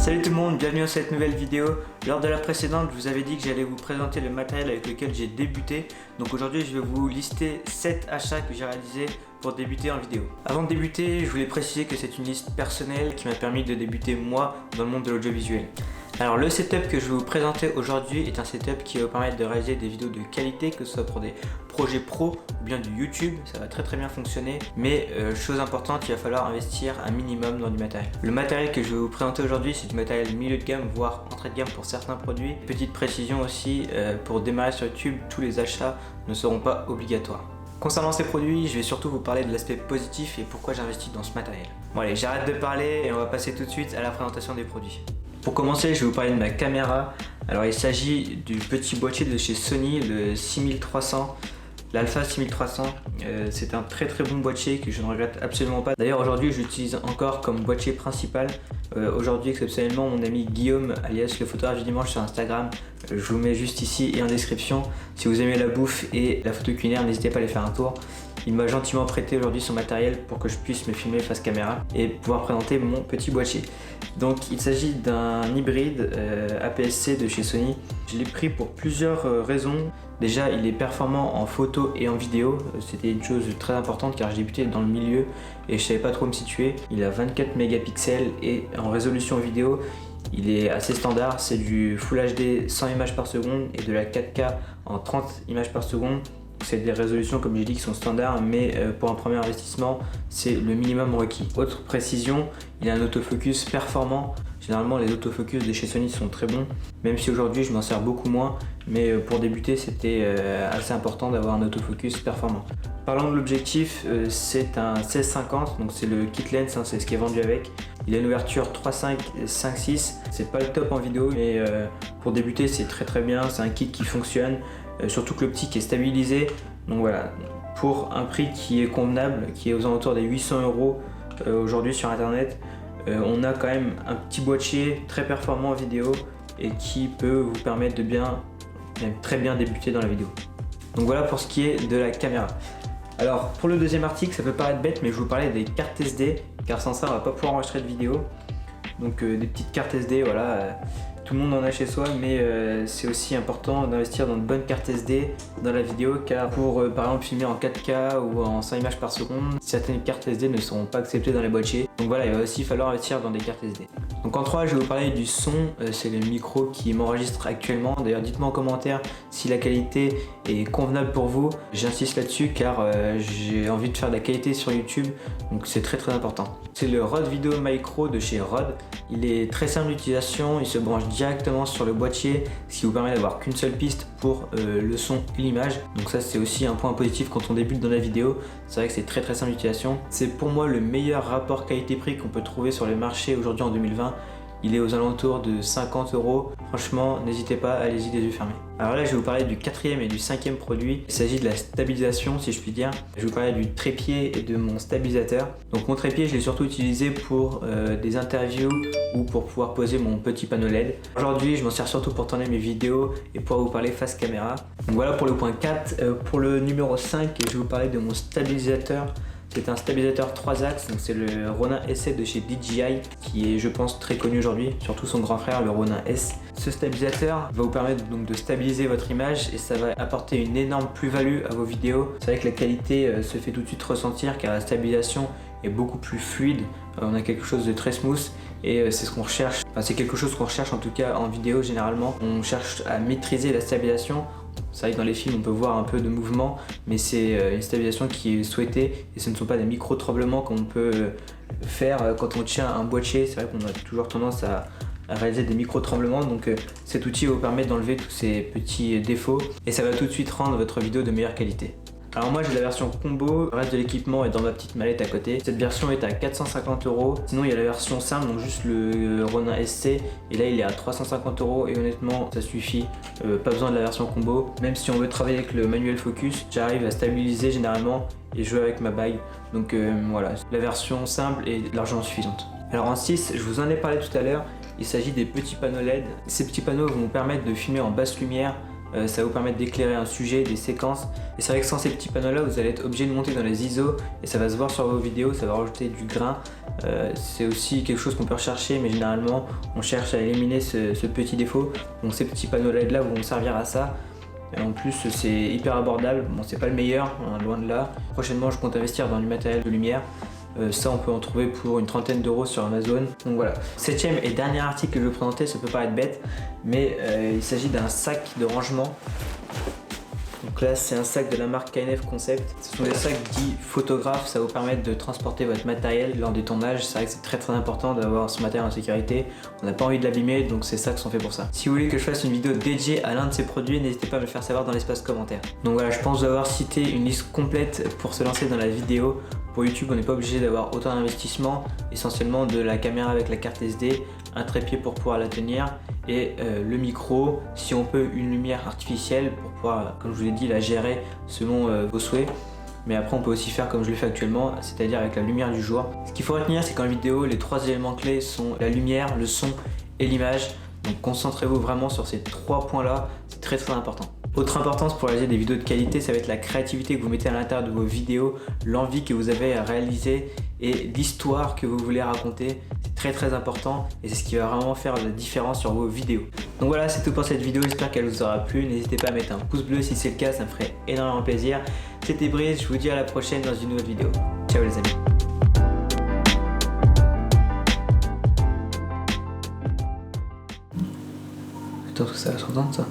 Salut tout le monde, bienvenue dans cette nouvelle vidéo. Lors de la précédente, je vous avais dit que j'allais vous présenter le matériel avec lequel j'ai débuté. Donc aujourd'hui, je vais vous lister 7 achats que j'ai réalisés pour débuter en vidéo. Avant de débuter, je voulais préciser que c'est une liste personnelle qui m'a permis de débuter moi dans le monde de l'audiovisuel. Alors le setup que je vais vous présenter aujourd'hui est un setup qui va vous permettre de réaliser des vidéos de qualité, que ce soit pour des projets pro ou bien du YouTube, ça va très bien fonctionner. Mais chose importante, il va falloir investir un minimum dans du matériel. Le matériel que je vais vous présenter aujourd'hui, c'est du matériel milieu de gamme, voire entrée de gamme pour certains produits. Petite précision aussi, pour démarrer sur YouTube, tous les achats ne seront pas obligatoires. Concernant ces produits, je vais surtout vous parler de l'aspect positif et pourquoi j'investis dans ce matériel. Bon allez, j'arrête de parler et on va passer tout de suite à la présentation des produits. Pour commencer, je vais vous parler de ma caméra. Alors il s'agit du petit boîtier de chez Sony, le 6300, l'Alpha 6300. C'est un très bon boîtier que je ne regrette absolument pas. D'ailleurs aujourd'hui, je l'utilise encore comme boîtier principal. Aujourd'hui exceptionnellement, mon ami Guillaume, alias le photographe du dimanche sur Instagram, je vous mets juste ici et en description. Si vous aimez la bouffe et la photo culinaire, n'hésitez pas à aller faire un tour. Il m'a gentiment prêté aujourd'hui son matériel pour que je puisse me filmer face caméra et pouvoir présenter mon petit boîtier. Donc il s'agit d'un hybride APS-C de chez Sony. Je l'ai pris pour plusieurs raisons. Déjà, il est performant en photo et en vidéo. C'était une chose très importante car j'ai débuté dans le milieu et je savais pas trop me situer. Il a 24 mégapixels et en résolution vidéo, il est assez standard. C'est du Full HD 100 images par seconde et de la 4K en 30 images par seconde. C'est des résolutions, comme j'ai dit, qui sont standards, mais pour un premier investissement, c'est le minimum requis. Autre précision, il a un autofocus performant. Généralement, les autofocus de chez Sony sont très bons, même si aujourd'hui je m'en sers beaucoup moins, mais pour débuter, c'était assez important d'avoir un autofocus performant. Parlons de l'objectif, c'est un 16-50, donc c'est le kit lens, hein, c'est ce qui est vendu avec. Il a une ouverture 3.5 5.6, c'est pas le top en vidéo, mais pour débuter, c'est très bien. C'est un kit qui fonctionne. Surtout que l'optique est stabilisée, donc voilà, pour un prix qui est convenable, qui est aux alentours des 800 € aujourd'hui sur internet, on a quand même un petit boîtier très performant en vidéo et qui peut vous permettre de même très bien débuter dans la vidéo. Donc voilà pour ce qui est de la caméra. Alors pour le deuxième article, ça peut paraître bête, mais je vais vous parler des cartes SD, car sans ça on va pas pouvoir enregistrer de vidéo. Donc des petites cartes SD, voilà. Tout le monde en a chez soi, mais c'est aussi important d'investir dans de bonnes cartes SD dans la vidéo, car pour par exemple filmer en 4K ou en 100 images par seconde, certaines cartes SD ne seront pas acceptées dans les boîtiers. Donc voilà, il va aussi falloir investir dans des cartes SD. Donc en 3, je vais vous parler du son, c'est le micro qui m'enregistre actuellement. D'ailleurs dites-moi en commentaire si la qualité est convenable pour vous. J'insiste là-dessus car j'ai envie de faire de la qualité sur YouTube, donc c'est très important. C'est le Rode Video Micro de chez Rode. Il est très simple d'utilisation, il se branche directement sur le boîtier, ce qui vous permet d'avoir qu'une seule piste pour le son et l'image. Donc ça c'est aussi un point positif quand on débute dans la vidéo. C'est vrai que c'est très simple d'utilisation. C'est pour moi le meilleur rapport qualité-prix qu'on peut trouver sur le marché aujourd'hui en 2020. Il est aux alentours de 50 €. Franchement, n'hésitez pas, allez-y les yeux fermés. Alors là, je vais vous parler du quatrième et du cinquième produit. Il s'agit de la stabilisation, si je puis dire. Je vais vous parler du trépied et de mon stabilisateur. Donc mon trépied, je l'ai surtout utilisé pour des interviews ou pour pouvoir poser mon petit panneau LED. Aujourd'hui, je m'en sers surtout pour tourner mes vidéos et pour vous parler face caméra. Donc voilà pour le point 4. Pour le numéro 5, je vais vous parler de mon stabilisateur. C'est un stabilisateur 3 axes, donc c'est le Ronin S7 de chez DJI qui est je pense très connu aujourd'hui, surtout son grand frère le Ronin S. Ce stabilisateur va vous permettre donc de stabiliser votre image et ça va apporter une énorme plus-value à vos vidéos. C'est vrai que la qualité se fait tout de suite ressentir car la stabilisation est beaucoup plus fluide, on a quelque chose de très smooth et c'est ce qu'on recherche, enfin c'est quelque chose qu'on recherche en tout cas en vidéo généralement. On cherche à maîtriser la stabilisation. C'est vrai que dans les films on peut voir un peu de mouvement, mais c'est une stabilisation qui est souhaitée et ce ne sont pas des micro-tremblements qu'on peut faire quand on tient un boîtier. C'est vrai qu'on a toujours tendance à réaliser des micro-tremblements, donc cet outil va vous permettre d'enlever tous ces petits défauts et ça va tout de suite rendre votre vidéo de meilleure qualité. Alors moi j'ai la version combo, le reste de l'équipement est dans ma petite mallette à côté. Cette version est à 450 €. Sinon il y a la version simple, donc juste le Ronin SC, et là il est à 350 € et honnêtement ça suffit, pas besoin de la version combo. Même si on veut travailler avec le manuel focus, j'arrive à stabiliser généralement et jouer avec ma bague. Donc voilà, la version simple est largement suffisante. Alors en 6, je vous en ai parlé tout à l'heure, il s'agit des petits panneaux LED. Ces petits panneaux vont vous permettre de filmer en basse lumière. Ça va vous permettre d'éclairer un sujet, des séquences, Et c'est vrai que sans ces petits panneaux là, vous allez être obligé de monter dans les ISO et ça va se voir sur vos vidéos, ça va rajouter du grain. C'est aussi quelque chose qu'on peut rechercher, mais généralement on cherche à éliminer ce petit défaut. Donc ces petits panneaux LED là vont servir à ça. Et en plus c'est hyper abordable, bon c'est pas le meilleur, hein, loin de là. Prochainement je compte investir dans du matériel de lumière. Ça on peut en trouver pour une trentaine d'euros sur Amazon. Donc voilà. Septième et dernier article que je vais vous présenter, ça peut paraître bête, mais il s'agit d'un sac de rangement. Donc là c'est un sac de la marque KNF Concept. Ce sont des sacs dits photographes, ça va vous permettre de transporter votre matériel lors des tournages. C'est vrai que c'est très important d'avoir ce matériel en sécurité. On n'a pas envie de l'abîmer, donc ces sacs sont faits pour ça. Si vous voulez que je fasse une vidéo dédiée à l'un de ces produits, n'hésitez pas à me le faire savoir dans l'espace commentaire. Donc voilà, je pense avoir cité une liste complète pour se lancer dans la vidéo. Pour YouTube, on n'est pas obligé d'avoir autant d'investissement, essentiellement de la caméra avec la carte SD, un trépied pour pouvoir la tenir et le micro, si on peut une lumière artificielle pour pouvoir, comme je vous l'ai dit, la gérer selon vos souhaits. Mais après on peut aussi faire comme je le fais actuellement, c'est-à-dire avec la lumière du jour. Ce qu'il faut retenir, c'est qu'en vidéo, les trois éléments clés sont la lumière, le son et l'image. Donc concentrez-vous vraiment sur ces trois points là, c'est très important. Autre importance pour réaliser des vidéos de qualité, ça va être la créativité que vous mettez à l'intérieur de vos vidéos, l'envie que vous avez à réaliser et l'histoire que vous voulez raconter. C'est très important et c'est ce qui va vraiment faire la différence sur vos vidéos. Donc voilà, c'est tout pour cette vidéo, j'espère qu'elle vous aura plu. N'hésitez pas à mettre un pouce bleu si c'est le cas, ça me ferait énormément plaisir. C'était Brice, je vous dis à la prochaine dans une nouvelle vidéo. Ciao les amis. Attends, ça va s'entendre ça ?